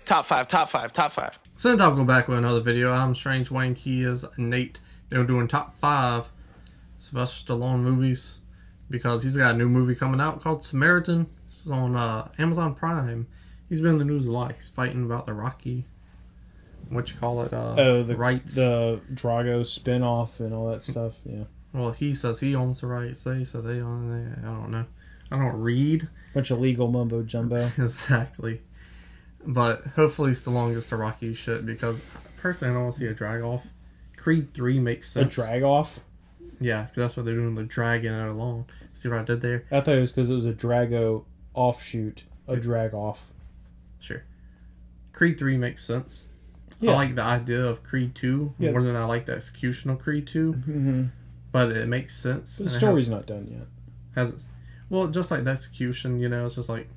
Top five, top five, top five. So then I'll go back with another video. I'm Strange Wang. He is Nate. They're doing top 5 Sylvester Stallone movies because he's got a new movie coming out called Samaritan. It's on Amazon Prime. He's been in the news a lot. He's fighting about the Rocky, the rights. The Drago spinoff and all that stuff. Yeah. Well, he says he owns the rights. They say they own it. I don't know. I don't read. Bunch of legal mumbo jumbo. Exactly. But hopefully Stallone gets the Rocky shit because personally I don't want to see a drag off. Creed 3 makes sense. A drag off? Yeah, because that's what they're doing. They're dragging it along. See what I did there? I thought it was because it was a Drago offshoot. A drag off. Sure. Creed 3 makes sense. Yeah. I like the idea of Creed 2 more than I like the execution of Creed 2. Mm-hmm. But it makes sense. The story's not done yet. Well, just like the execution, it's just like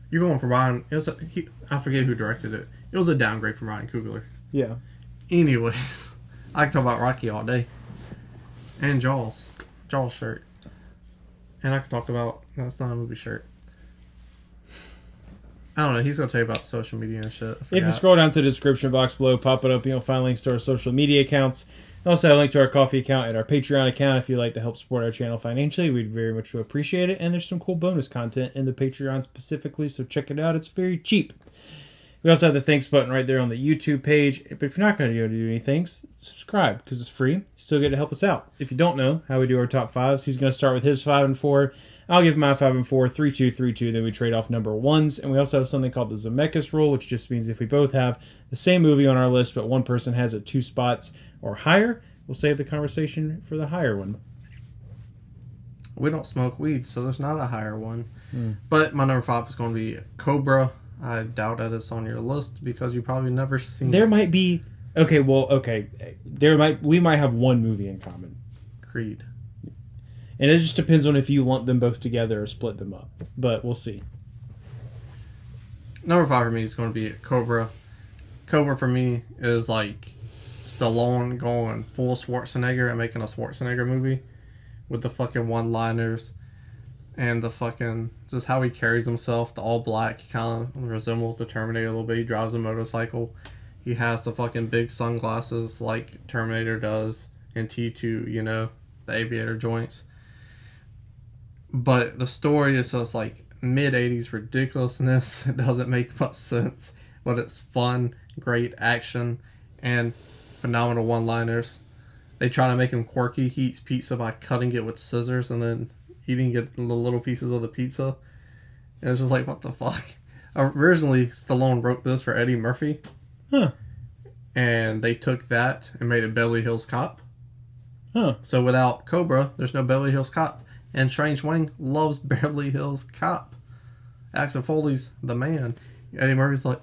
you're going for Ryan. I forget who directed it. It was a downgrade from Ryan Coogler. Yeah. Anyways, I can talk about Rocky all day. And Jaws shirt. And I can talk about that's not a movie shirt. I don't know. He's gonna tell you about social media and shit. If you scroll down to the description box below, pop it up. You'll find links to our social media accounts. Also, a link to our Coffee account and our Patreon account if you'd like to help support our channel financially. We'd very much appreciate it. And there's some cool bonus content in the Patreon specifically, so check it out. It's very cheap. We also have the thanks button right there on the YouTube page. But if you're not going to be able to do anything, subscribe because it's free. You still get to help us out. If you don't know how we do our top 5s, he's going to start with his 5 and 4. I'll give my 5 and 4, 3, 2, 3, 2. Then we trade off number 1s. And we also have something called the Zemeckis rule, which just means if we both have the same movie on our list, but one person has it 2 spots or higher, we'll save the conversation for the higher one. We don't smoke weed, so there's not a higher one. But my number 5 is going to be Cobra. I doubt that it's on your list because you probably never seen There it. might be... Okay. We might have one movie in common. Creed. And it just depends on if you lump them both together or split them up. But we'll see. Number 5 for me is going to be Cobra. Cobra for me is like Stallone going full Schwarzenegger and making a Schwarzenegger movie with the fucking one-liners and the fucking just how he carries himself. The all black, he kind of resembles the Terminator a little bit. He drives a motorcycle. He has the fucking big sunglasses like Terminator does in T2, the aviator joints. But the story is just like mid-80s ridiculousness. It doesn't make much sense, but it's fun, great action, and phenomenal one-liners. They try to make him quirky. He eats pizza by cutting it with scissors and then eating it the little pieces of the pizza. And it's just like, what the fuck? Originally, Stallone wrote this for Eddie Murphy. Huh. And they took that and made it Beverly Hills Cop. Huh. So without Cobra, there's no Beverly Hills Cop. And Strange Wang loves Beverly Hills Cop. Axel Foley's the man. Eddie Murphy's like,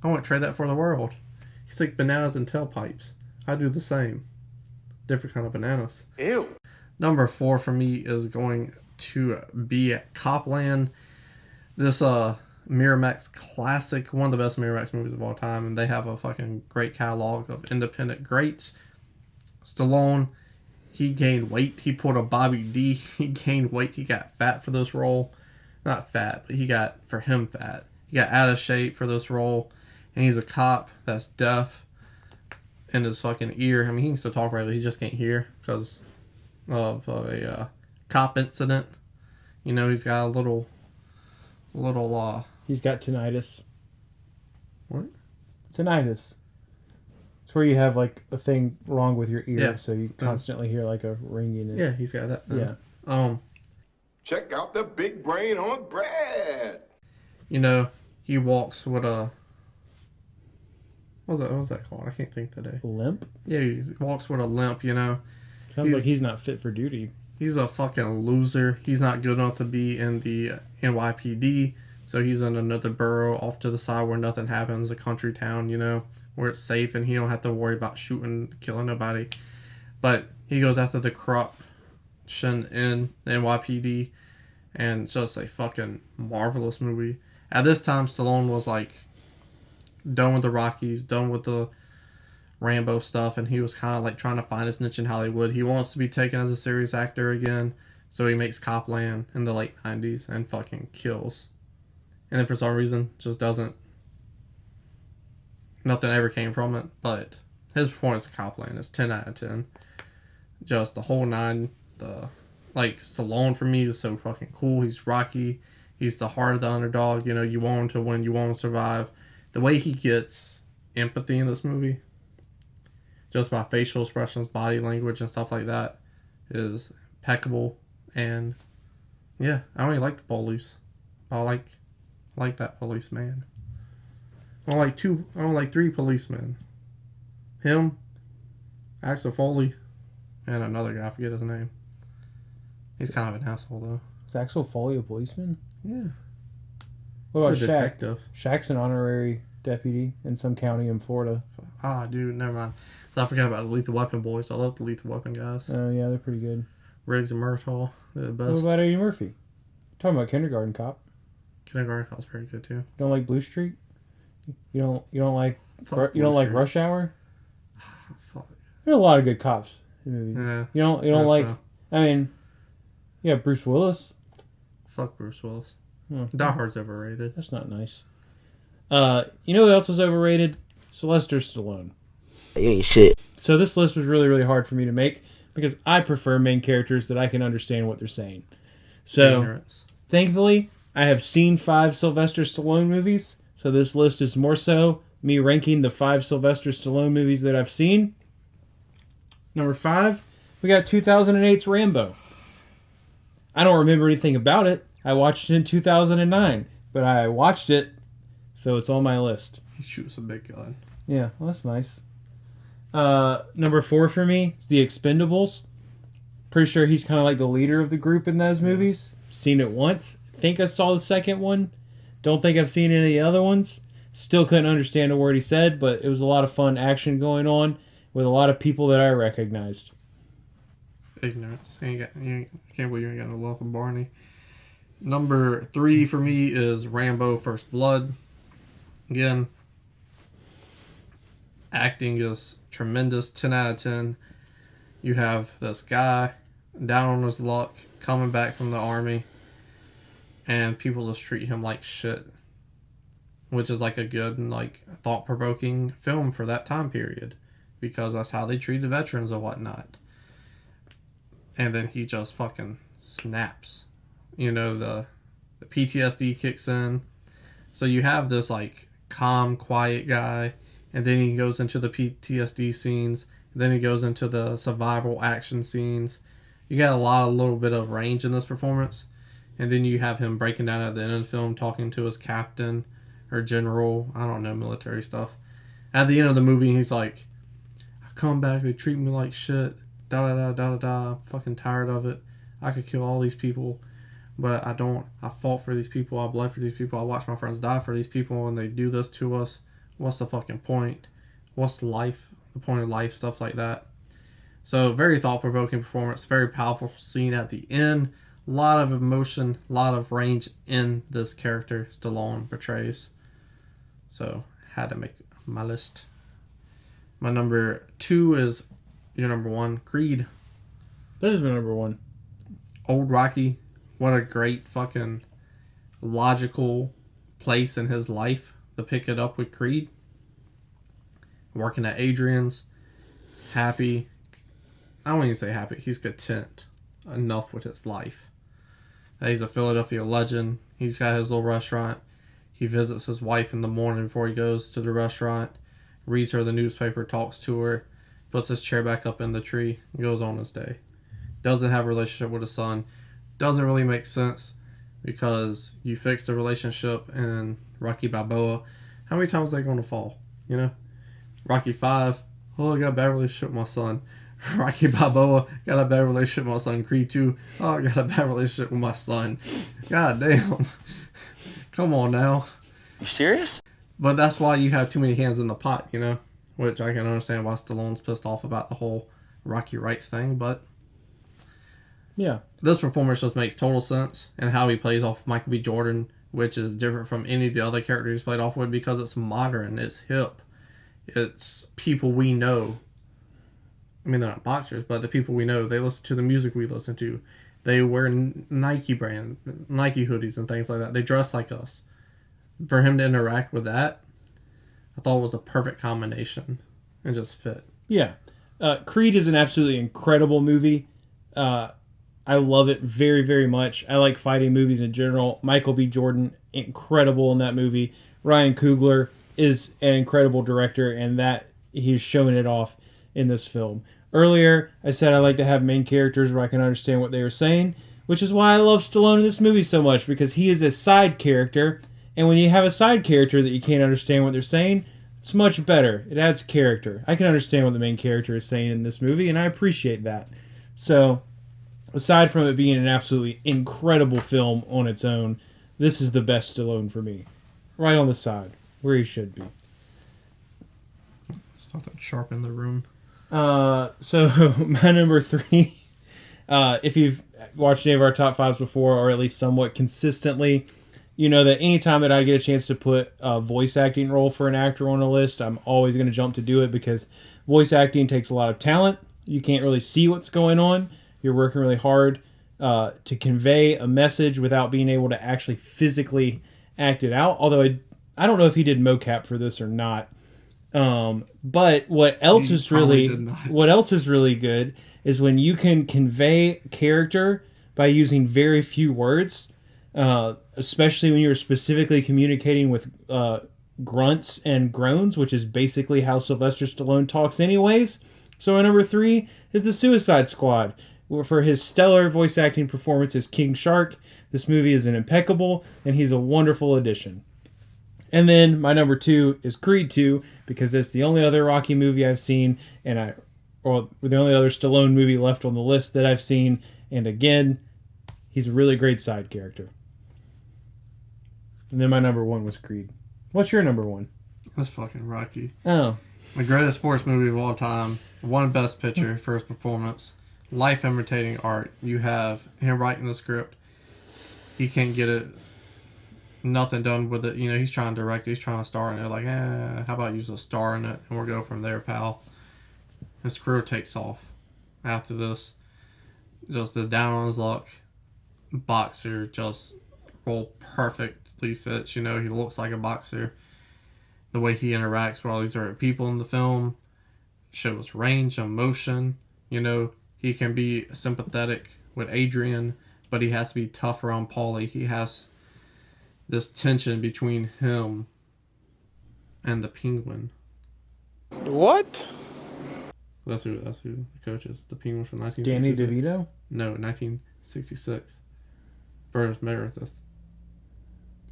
I won't trade that for the world. He's like bananas and tailpipes. I do the same. Different kind of bananas. Ew. Number 4 for me is going to be Copland. This Miramax classic, one of the best Miramax movies of all time, and they have a fucking great catalog of independent greats. Stallone, he gained weight. He pulled a Bobby D. He gained weight. He got fat for this role. Not fat, but he got, for him, fat. He got out of shape for this role. And he's a cop that's deaf in his fucking ear. I mean, he can still talk right, but he just can't hear because of a cop incident. He's got a little He's got tinnitus. What? Tinnitus. It's where you have like a thing wrong with your ear, Yeah. so you constantly hear like a ringing. And... Yeah, he's got that. Yeah. Check out the big brain on Brad. He walks with a... What's that called? I can't think today. Limp? Yeah, he walks with a limp, Sounds like he's not fit for duty. He's a fucking loser. He's not good enough to be in the NYPD, so he's in another borough off to the side where nothing happens, a country town, where it's safe and he don't have to worry about shooting, killing nobody. But he goes after the corruption in the NYPD, and it's just a fucking marvelous movie. At this time, Stallone was like done with the Rockies, done with the Rambo stuff, and he was kind of like trying to find his niche in Hollywood. He wants to be taken as a serious actor again, so he makes Copland in the late 90s and fucking kills. And then for some reason, just doesn't nothing ever came from it, but his performance in Copland is 10 out of 10. Just the whole nine. Stallone for me is so fucking cool. He's Rocky. He's the heart of the underdog. You know, you want him to win. You want him to survive. The way he gets empathy in this movie, just by facial expressions, body language, and stuff like that, is impeccable. And yeah, I don't even like the police. I like that policeman. I don't like 3 policemen. Him, Axel Foley, and another guy, I forget his name. He's kind of an asshole though. Is Axel Foley a policeman? Yeah. What about He's a Shaq? detective. Shaq's an honorary deputy in some county in Florida. Ah, dude, never mind. I forgot about the Lethal Weapon boys. I love the Lethal Weapon guys. Oh, yeah, they're pretty good. Riggs and Murtaugh, they're the best. What about Eddie Murphy? Talking about Kindergarten Cop. Kindergarten Cop's very good too. Don't like Blue Street? You don't like Fuck you don't Blue like Street. Rush Hour? Fuck. There are a lot of good cops in movies. Yeah. You don't like? So. I mean, yeah, Bruce Willis. Fuck Bruce Willis. Oh, Die Hard's overrated. that's not nice. You know who else is overrated? Sylvester Stallone. You ain't shit. So this list was really, really hard for me to make because I prefer main characters that I can understand what they're saying. So, Ignorance. thankfully, I have seen 5 Sylvester Stallone movies. So this list is more so me ranking the 5 Sylvester Stallone movies that I've seen. Number 5, we got 2008's Rambo. I don't remember anything about it. I watched it in 2009, but I watched it, so it's on my list. He shoots a big gun. Yeah, well, that's nice. Number 4 for me is The Expendables. Pretty sure he's kind of like the leader of the group in those movies. Seen it once. Think I saw the second one. Don't think I've seen any of the other ones. Still couldn't understand a word he said, but it was a lot of fun action going on with a lot of people that I recognized. Ignorance. You can't believe you ain't got no love for Barney. Number 3 for me is Rambo First Blood. Again, acting is tremendous, 10 out of 10. You have this guy down on his luck, coming back from the army, and people just treat him like shit. Which is like a good and like thought-provoking film for that time period. Because that's how they treated veterans or whatnot. And then he just fucking snaps. You know, the PTSD kicks in. So you have this like calm, quiet guy, and then he goes into the PTSD scenes, then he goes into the survival action scenes. You got a little bit of range in this performance, and then you have him breaking down at the end of the film, talking to his captain or general, I don't know, military stuff. At the end of the movie, he's like, I come back, they treat me like shit, da da da da da, I'm fucking tired of it. I could kill all these people, but I don't. I fought for these people, I bled for these people, I watched my friends die for these people, and they do this to us. What's the fucking point? What's life? The point of life, stuff like that. So, very thought-provoking performance, very powerful scene at the end. A lot of emotion, a lot of range in this character Stallone portrays. So, had to make my list. My number 2 is your number 1, Creed. That is my number 1. Old Rocky. What a great fucking logical place in his life to pick it up with Creed. Working at Adrian's. Happy. I don't even say happy. He's content enough with his life. He's a Philadelphia legend. He's got his little restaurant. He visits his wife in the morning before he goes to the restaurant. Reads her the newspaper, talks to her. Puts his chair back up in the tree. And goes on his day. Doesn't have a relationship with his son. Doesn't really make sense. Because you fix the relationship in Rocky Balboa. How many times are they going to fall? You know? Rocky 5. Oh, I got a bad relationship with my son. Rocky Balboa. Got a bad relationship with my son. Creed 2. Oh, I got a bad relationship with my son. God damn. Come on now. You serious? But that's why you have too many hands in the pot, you know? Which I can understand why Stallone's pissed off about the whole Rocky Rights thing, but... Yeah. This performance just makes total sense, and how he plays off Michael B. Jordan, which is different from any of the other characters he's played off with, because it's modern, it's hip, it's people we know. I mean, they're not boxers, but the people we know, they listen to the music we listen to. They wear Nike hoodies and things like that. They dress like us. For him to interact with that, I thought it was a perfect combination and just fit. Yeah. Creed is an absolutely incredible movie. I love it very, very much. I like fighting movies in general. Michael B. Jordan, incredible in that movie. Ryan Coogler is an incredible director, and that he's showing it off in this film. Earlier, I said I like to have main characters where I can understand what they were saying, which is why I love Stallone in this movie so much, because he is a side character, and when you have a side character that you can't understand what they're saying, it's much better. It adds character. I can understand what the main character is saying in this movie, and I appreciate that. So, aside from it being an absolutely incredible film on its own, this is the best Stallone for me. Right on the side, where he should be. Stop that sharp in the room. So, my number 3, if you've watched any of our top 5s before, or at least somewhat consistently, you know that anytime that I get a chance to put a voice acting role for an actor on a list, I'm always going to jump to do it, because voice acting takes a lot of talent. You can't really see what's going on. You're working really hard to convey a message without being able to actually physically act it out. Although I don't know if he did mocap for this or not. But what else is really good is when you can convey character by using very few words, especially when you're specifically communicating with grunts and groans, which is basically how Sylvester Stallone talks anyways. So my number 3 is The Suicide Squad. For his stellar voice acting performance as King Shark, this movie is an impeccable, and he's a wonderful addition. And then my number 2 is Creed 2, because it's the only other Rocky movie I've seen, or the only other Stallone movie left on the list that I've seen. And again, he's a really great side character. And then my number 1 was Creed. What's your number 1? That's fucking Rocky. Oh. The greatest sports movie of all time. Won Best Picture for his performance. Life imitating art. You have him writing the script. He can't get it. Nothing done with it. You know, he's trying to direct it. He's trying to star in it. Like, how about use a star in it? And we'll go from there, pal. His career takes off after this. Just the down on his luck boxer just role perfectly fits. You know, he looks like a boxer. The way he interacts with all these other people in the film shows range of motion. You know, he can be sympathetic with Adrian, but he has to be tough around Paulie. He has this tension between him and the Penguin. What? That's who the coach is. The Penguin from Danny 1966. DeVito? No, 1966. Burns Meredith.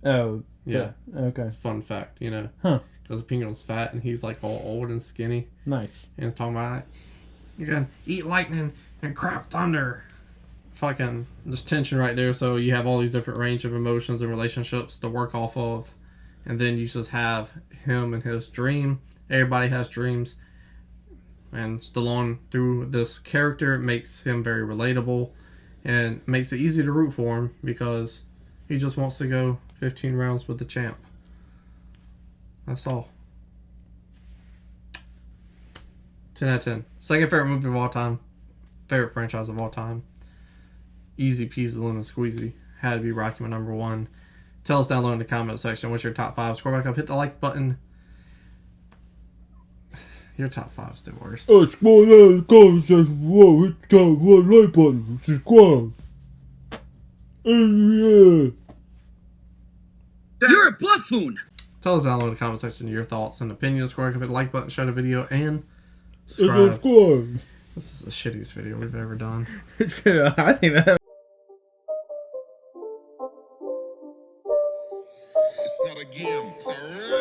Oh, Yeah. Okay. Fun fact, you know. Huh. Because the Penguin's fat and he's like all old and skinny. Nice. And he's talking about, you're going to eat lightning and crap thunder. Fucking, there's tension right there. So you have all these different range of emotions and relationships to work off of. And then you just have him and his dream. Everybody has dreams. And Stallone, through this character, makes him very relatable. And makes it easy to root for him because he just wants to go 15 rounds with the champ. That's all. 10 out of 10. Second favorite movie of all time. Favorite franchise of all time. Easy peasy lemon squeezy. Had to be Rocky, my number 1. Tell us down below in the comment section what's your top 5. Scroll back up, hit the like button. Your top 5's the worst. Scroll down the comment section below, hit the like button, subscribe. And yeah. You're a buffoon! Tell us down below in the comment section your thoughts and opinions. Scroll back up, hit the like button, share the video, and subscribe. This is the shittiest video we've ever done. I think that. It's not a game. It's a